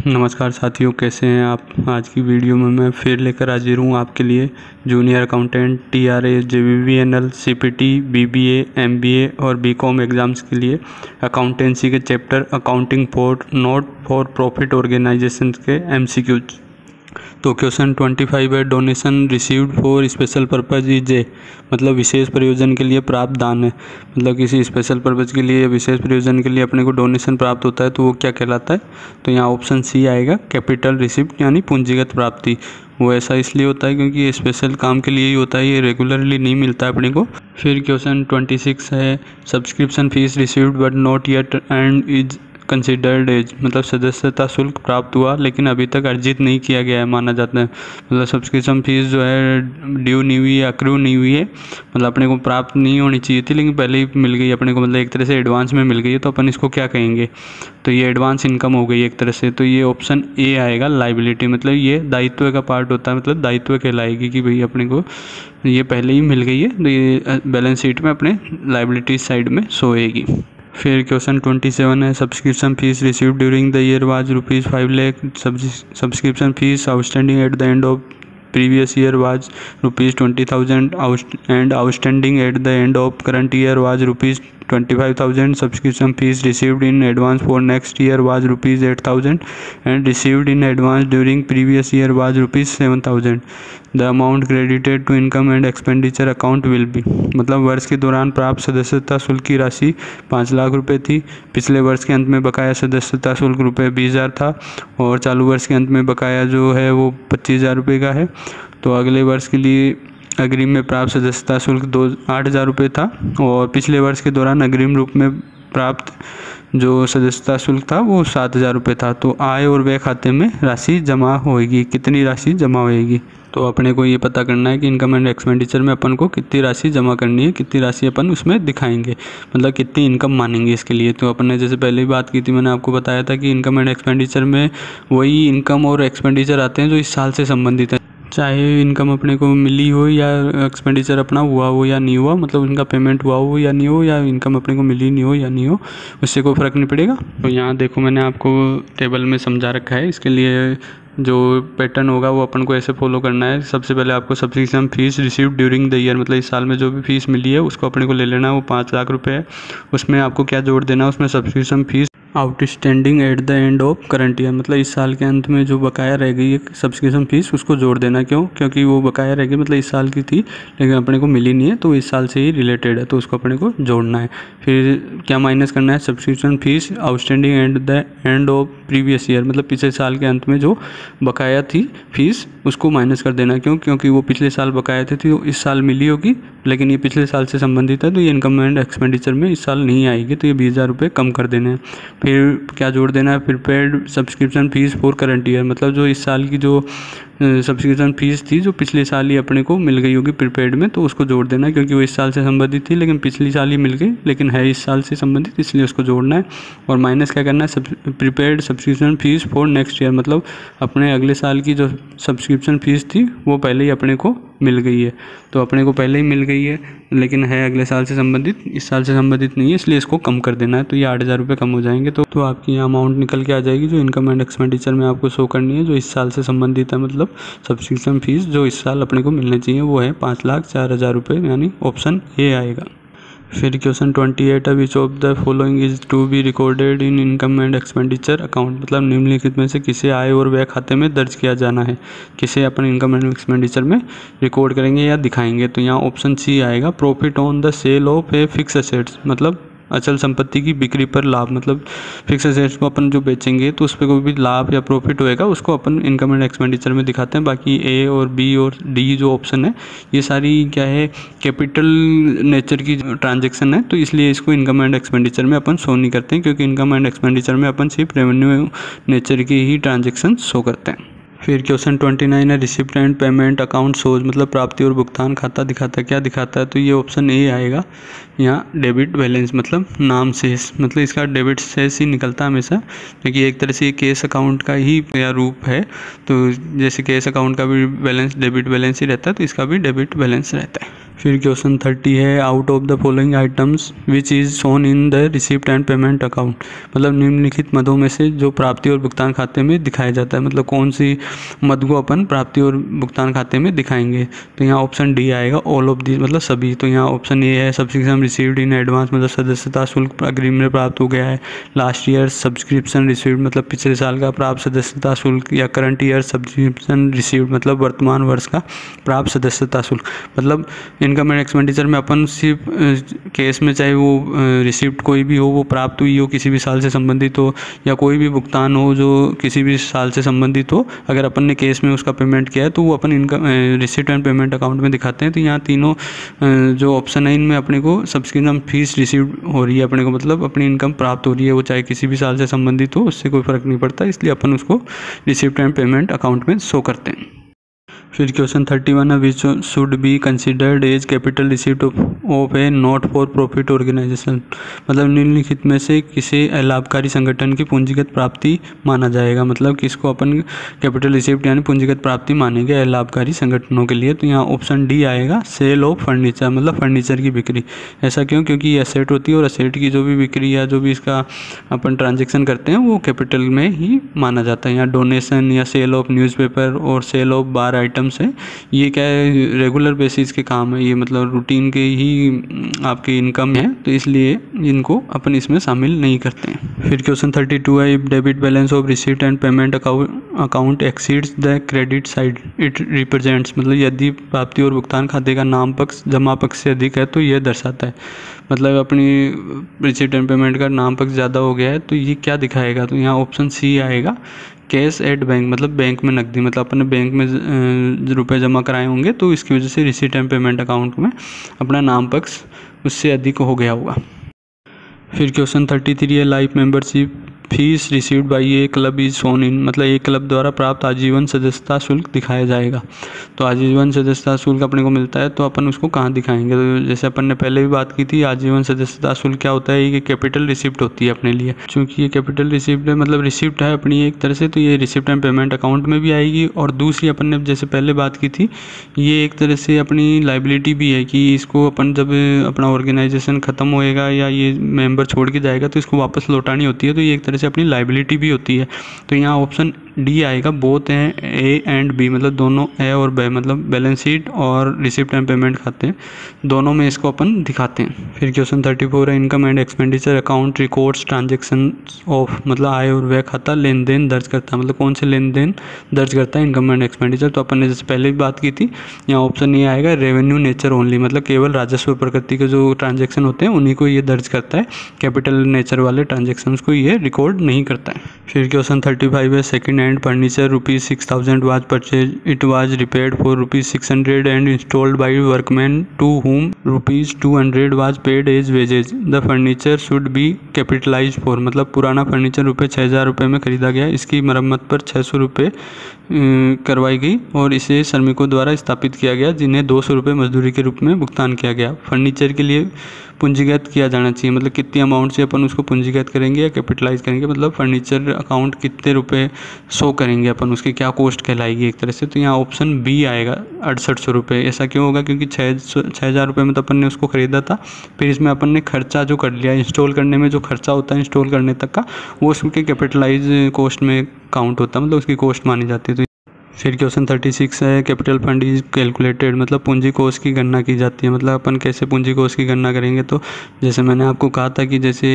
नमस्कार साथियों, कैसे हैं आप। आज की वीडियो में मैं फिर लेकर हाजिर हूँ आपके लिए junior accountant TRA JVVNL CPT BBA MBA और BCom एग्ज़ाम्स के लिए अकाउंटेंसी के chapter accounting for not for profit organisation के MCQs। तो क्वेश्चन 25 है, donation received for special purpose is a, मतलब विशेष प्रयोजन के लिए प्राप्त दान है। मतलब किसी स्पेशल पर्पज के लिए, विशेष प्रयोजन के लिए अपने को डोनेशन प्राप्त होता है तो वो क्या कहलाता है। तो यहाँ ऑप्शन सी आएगा, कैपिटल रिसिप्ट यानी पूंजीगत प्राप्ति। वो ऐसा इसलिए होता है क्योंकि ये स्पेशल काम के लिए ही होता है, ये रेगुलरली नहीं मिलता है अपने को। फिर क्वेश्चन 26 है, subscription fees received but not yet and is considered as, मतलब सदस्यता शुल्क प्राप्त हुआ लेकिन अभी तक अर्जित नहीं किया गया है माना जाता है। मतलब सब्सक्रिप्शन फीस जो है ड्यू नहीं हुई है, अक्रू नहीं हुई है, मतलब अपने को प्राप्त नहीं होनी चाहिए थी लेकिन पहले ही मिल गई अपने को, मतलब एक तरह से एडवांस में मिल गई है, तो अपन इसको क्या कहेंगे। तो ये एडवांस इनकम हो गई एक तरह से। तो ये ऑप्शन ए आएगा, लाइबिलिटी, मतलब ये दायित्व का पार्ट होता है, मतलब दायित्व कहलाएगी कि भाई अपने को ये पहले ही मिल गई है, तो ये बैलेंस शीट में अपने लाइबिलिटी साइड में सोएगी। फिर क्वेश्चन 27 है, subscription fees received during the year was ₹5 lakh, subscription fees outstanding at the end of previous year was ₹20,000 and outstanding at the end of current year was ₹25,000. Subscription fees received in advance for next year was ₹8,000 and received in advance during previous year was ₹7,000. The amount credited to income and expenditure account will be, मतलब वर्ष के दौरान प्राप्त सदस्यता शुल्क की राशि 5 लाख रुपए थी, पिछले वर्ष के अंत में बकाया सदस्यता शुल्क ₹20,000 था और चालू वर्ष के अंत में बकाया जो है वो 25,000 रुपये का है। तो अगले वर्ष के लिए अग्रिम में प्राप्त सदस्यता शुल्क 8,000 रुपये था और पिछले वर्ष के दौरान अग्रिम रूप में प्राप्त जो सदस्यता शुल्क था वो 7,000 रुपये था। तो आय और व्यय खाते में राशि जमा होएगी, कितनी राशि जमा होएगी। तो अपने को ये पता करना है कि इनकम एंड एक्सपेंडिचर में अपन को कितनी राशि जमा करनी है, कितनी राशि अपन उसमें दिखाएंगे, मतलब कितनी इनकम मानेंगे इसके लिए। तो अपन ने जैसे पहले ही बात की थी, मैंने आपको बताया था कि इनकम एंड एक्सपेंडिचर में वही इनकम और एक्सपेंडिचर आते हैं जो इस साल से संबंधित है, चाहे इनकम अपने को मिली हो या एक्सपेंडिचर अपना हुआ हो या नहीं हुआ, मतलब उनका पेमेंट हुआ हो या नहीं हो, या इनकम अपने को मिली नहीं हो या नहीं हो, उससे कोई फ़र्क नहीं पड़ेगा। तो यहाँ देखो मैंने आपको टेबल में समझा रखा है, इसके लिए जो पैटर्न होगा वो अपन को ऐसे फॉलो करना है। सबसे पहले आपको subscription fees received during the year, मतलब इस साल में जो भी फीस मिली है उसको अपने को ले लेना है, वो 5 लाख रुपए है। उसमें आपको क्या जोड़ देना है, उसमें subscription fees outstanding at the end of current year, मतलब इस साल के अंत में जो बकाया रह गई है सब्सक्रिप्शन फीस उसको जोड़ देना। क्यों? क्योंकि वो बकाया रह गई, मतलब इस साल की थी लेकिन अपने को मिली नहीं है, तो इस साल से ही रिलेटेड है, तो उसको अपने को जोड़ना है। फिर क्या माइनस करना है, subscription fees outstanding at the end of previous year, मतलब पिछले साल के अंत में जो बकाया थी फीस उसको माइनस कर देना। क्यों? क्योंकि वो पिछले साल बकाया थी तो इस साल मिली होगी, लेकिन ये पिछले साल से संबंधित है तो ये इनकम एंड एक्सपेंडिचर में इस साल नहीं आएगी, तो ये 20,000 रुपये कम कर देने हैं। फिर क्या जोड़ देना है, prepaid subscription fees for current year, मतलब जो इस साल की जो सब्सक्रिप्शन फीस थी जो पिछले साल ही अपने को मिल गई होगी प्रीपेड में, तो उसको जोड़ देना है क्योंकि वो इस साल से संबंधित थी लेकिन पिछली साल ही मिल गई, लेकिन है इस साल से संबंधित, इसलिए उसको जोड़ना है। और माइनस क्या करना है, prepaid subscription fees for next year, मतलब अपने अगले साल की जो सब्सक्रिप्शन फीस थी वो पहले ही अपने को मिल गई है, तो अपने को पहले ही मिल गई है लेकिन है अगले साल से संबंधित, इस साल से संबंधित नहीं है, इसलिए इसको कम कर देना है। तो ये 8,000 रुपये कम हो जाएंगे। तो आपकी यहाँ अमाउंट निकल के आ जाएगी जो इनकम एंड एक्सपेंडिचर में आपको शो करनी है, जो इस साल से संबंधित है, मतलब सब्सक्रिप्शन फीस जो इस साल अपने को मिलने चाहिए वो है 5,04,000 रुपये, यानी ऑप्शन ए आएगा। फिर क्वेश्चन 28 है, which of the following is to be recorded in income and expenditure account, मतलब निम्नलिखित में से किसे आय और व्यय खाते में दर्ज किया जाना है, किसे अपन इनकम एंड एक्सपेंडिचर में रिकॉर्ड करेंगे या दिखाएंगे। तो यहाँ ऑप्शन सी आएगा, profit on the sale of a fix assets, मतलब अचल संपत्ति की बिक्री पर लाभ, मतलब फिक्स एसेट्स को अपन जो बेचेंगे तो उस पर कोई भी लाभ या प्रॉफिट होएगा उसको अपन इनकम एंड एक्सपेंडिचर में दिखाते हैं। बाकी ए और बी और डी जो ऑप्शन है ये सारी क्या है, कैपिटल नेचर की ट्रांजैक्शन है, तो इसलिए इसको इनकम एंड एक्सपेंडिचर में अपन शो नहीं करते हैं, क्योंकि इनकम एंड एक्सपेंडिचर में अपन सिर्फ रेवेन्यू नेचर की ही ट्रांजैक्शन शो करते हैं। फिर क्वेश्चन 29 है, receipt and payment account shows, मतलब प्राप्ति और भुगतान खाता दिखाता है, क्या दिखाता है। तो ये ऑप्शन ए आएगा। यहाँ डेबिट बैलेंस मतलब नाम शेष, मतलब इसका डेबिट शेष ही निकलता है हमेशा, क्योंकि एक तरह से ये केस अकाउंट का ही या रूप है। तो जैसे केस अकाउंट का भी बैलेंस डेबिट बैलेंस ही रहता है, तो इसका भी डेबिट बैलेंस रहता है। फिर क्वेश्चन 30 है, out of the following items which is shown in the receipt and payment account, मतलब निम्नलिखित मदों में से जो प्राप्ति और भुगतान खाते में दिखाया जाता है, मतलब कौन सी मद को अपन प्राप्ति और भुगतान खाते में दिखाएंगे। तो यहाँ ऑप्शन डी आएगा, ऑल ऑफ दी मतलब सभी। तो यहाँ ऑप्शन ए है, सब्सक्रिप्शन रिसीव्ड इन एडवांस मतलब सदस्यता शुल्क अग्रिम में प्राप्त हो गया है। लास्ट ईयर सब्सक्रिप्शन रिसीव्ड मतलब पिछले साल का प्राप्त सदस्यता शुल्क, या करंट ईयर सब्सक्रिप्शन रिसीव्ड मतलब वर्तमान वर्ष का प्राप्त सदस्यता शुल्क। मतलब इनकम एंड एक्सपेंडिचर में अपन सिर्फ केस में चाहे वो रिसिप्ट कोई भी हो वो प्राप्त हुई हो किसी भी साल से संबंधित हो, या कोई भी भुगतान हो जो किसी भी साल से संबंधित हो, अगर अपन ने केस में उसका पेमेंट किया है तो वो अपन income receipt and payment account में दिखाते हैं। तो यहाँ तीनों जो ऑप्शन है इनमें अपने को सब्सक्रिप्शन फीस रिसीव हो रही है, अपने को मतलब अपनी इनकम प्राप्त हो रही है, वो चाहे किसी भी साल से संबंधित हो, उससे कोई फर्क नहीं पड़ता, इसलिए अपन उसको रिसिप्ट एंड पेमेंट अकाउंट में शो करते हैं। फिर क्वेश्चन 31 है, which should be considered as capital receipt of a not for profit organisation, मतलब निम्नलिखित में से किसी लाभकारी संगठन की पूंजीगत प्राप्ति माना जाएगा, मतलब किसको अपन कैपिटल रिसीप्ट यानी पूंजीगत प्राप्ति मानेंगे लाभकारी संगठनों के लिए। तो यहाँ ऑप्शन डी आएगा, सेल ऑफ फर्नीचर मतलब फर्नीचर की बिक्री। ऐसा क्यों? क्योंकि ये एसेट होती है और एसेट की जो भी बिक्री या जो भी इसका अपन ट्रांजेक्शन करते हैं वो कैपिटल में ही माना जाता है। यहाँ डोनेशन या सेल ऑफ न्यूज़पेपर और सेल ऑफ बार आइटम्स है, ये क्या है, रेगुलर बेसिस के काम है, ये मतलब रूटीन के ही आपकी इनकम है, तो इसलिए इनको अपन इसमें शामिल नहीं करते हैं। फिर क्वेश्चन 32 है, if debit balance of receipt and payment account exceeds the credit side it represents, मतलब यदि प्राप्ति और भुगतान खाते का नाम पक्ष जमा पक्ष से अधिक है तो यह दर्शाता है, मतलब अपनी रिसीट एंड पेमेंट का नाम पक्ष ज़्यादा हो गया है तो ये क्या दिखाएगा। तो यहाँ ऑप्शन सी आएगा, कैश एट बैंक मतलब बैंक में नकदी, मतलब अपने बैंक में रुपए जमा कराए होंगे तो इसकी वजह से रिसीट एंड पेमेंट अकाउंट में अपना नाम पक्ष उससे अधिक हो गया होगा। फिर क्वेश्चन 33 है, life membership fees received by A club is shown in, मतलब एक क्लब द्वारा प्राप्त आजीवन सदस्यता शुल्क दिखाया जाएगा। तो आजीवन सदस्यता शुल्क अपने को मिलता है तो अपन उसको कहाँ दिखाएंगे। तो जैसे अपन ने पहले भी बात की थी, आजीवन सदस्यता शुल्क क्या होता है, ये कैपिटल रिसिप्ट होती है अपने लिए, क्योंकि ये कैपिटल रिसिप्ट है मतलब रिसिप्ट है अपनी एक तरह से, तो ये रिसिप्ट एंड पेमेंट अकाउंट में भी आएगी। और दूसरी अपन ने जैसे पहले बात की थी, ये एक तरह से अपनी लाइबिलिटी भी है कि इसको अपन जब अपना ऑर्गेनाइजेशन ख़त्म होएगा या ये मेंबर छोड़ के जाएगा तो इसको वापस लौटानी होती है, तो ये एक तरह से अपनी लाइबिलिटी भी होती है। तो यहाँ ऑप्शन डी आएगा, बोथ हैं ए एंड बी, मतलब दोनों ए और बी, मतलब बैलेंस शीट और रिसिप्ट एंड पेमेंट खाते हैं दोनों में इसको अपन दिखाते हैं। फिर क्वेश्चन 34 है, income and expenditure account records transaction of, मतलब आय और व्यय खाता लेन देन दर्ज करता है, मतलब कौन से लेन देन दर्ज करता है इनकम एंड एक्सपेंडिचर। तो अपन ने जैसे पहले भी बात की थी, यहाँ ऑप्शन ए आएगा, रेवेन्यू नेचर ओनली, मतलब केवल राजस्व प्रकृति के जो ट्रांजेक्शन होते हैं उन्हीं को ये दर्ज करता है, कैपिटल नेचर वाले ट्रांजेक्शन को ये रिकॉर्ड नहीं करता है। फिर क्वेश्चन 35 है, second hand furniture ₹6,000 was purchase, it was repaired for ₹600 and installed by workman to whom ₹200 was paid as wages, the furniture should be capitalise for, मतलब पुराना फर्नीचर ₹6,000 में खरीदा गया, इसकी मरम्मत पर ₹600 करवाई गई और इसे श्रमिकों द्वारा स्थापित किया गया जिन्हें ₹200 मजदूरी के रूप में भुगतान किया गया। फर्नीचर के लिए पूंजीगत किया जाना चाहिए, मतलब कितनी अमाउंट से अपन उसको पूंजीगत करेंगे या कैपिटलाइज करेंगे, मतलब फर्नीचर अकाउंट कितने रुपए शो करेंगे अपन, उसकी क्या कॉस्ट कहलाएगी एक तरह से। तो यहाँ ऑप्शन बी आएगा, ₹6800। ऐसा क्यों होगा? क्योंकि 6,000 रुपये में तो अपन ने उसको ख़रीदा था, फिर इसमें अपन ने खर्चा जो कर लिया इंस्टॉल करने में, जो खर्चा होता है इंस्टॉल करने तक का, वो उसके कैपिटलाइज कॉस्ट में काउंट होता है, मतलब उसकी कॉस्ट मानी जाती है। तो फिर क्वेश्चन 36 है, कैपिटल फंड इज कैलकुलेटेड, मतलब पूंजी कोष की गणना की जाती है, मतलब अपन कैसे पूंजी कोष की गणना करेंगे। तो जैसे मैंने आपको कहा था कि जैसे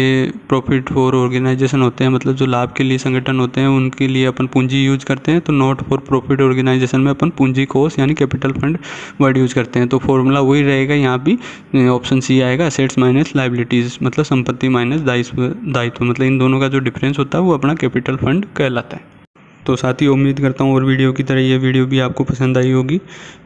प्रॉफिट फॉर ऑर्गेनाइजेशन होते हैं, मतलब जो लाभ के लिए संगठन होते हैं उनके लिए अपन पूंजी यूज करते हैं, तो नॉट फॉर प्रॉफिट ऑर्गेनाइजेशन में अपन पूंजी कोष यानी कैपिटल फंड वर्ड यूज करते हैं। तो फॉर्मूला वही रहेगा यहाँ भी, ऑप्शन सी आएगा, असेट्स माइनस लाइबिलिटीज, मतलब संपत्ति माइनस दायित्व, मतलब इन दोनों का जो डिफरेंस होता है वो अपना कैपिटल फंड कहलाता है। तो साथ ही उम्मीद करता हूँ और वीडियो की तरह ये वीडियो भी आपको पसंद आई होगी।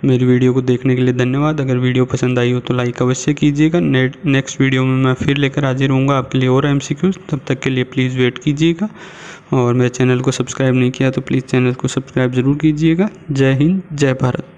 मेरी वीडियो को देखने के लिए धन्यवाद। अगर वीडियो पसंद आई हो तो लाइक अवश्य कीजिएगा। नेक्स्ट वीडियो में मैं फिर लेकर हाजिर होऊंगा आपके लिए और MCQs, तब तक के लिए प्लीज़ वेट कीजिएगा। और मेरे चैनल को सब्सक्राइब नहीं किया तो प्लीज़ चैनल को सब्सक्राइब ज़रूर कीजिएगा। जय हिंद, जय भारत।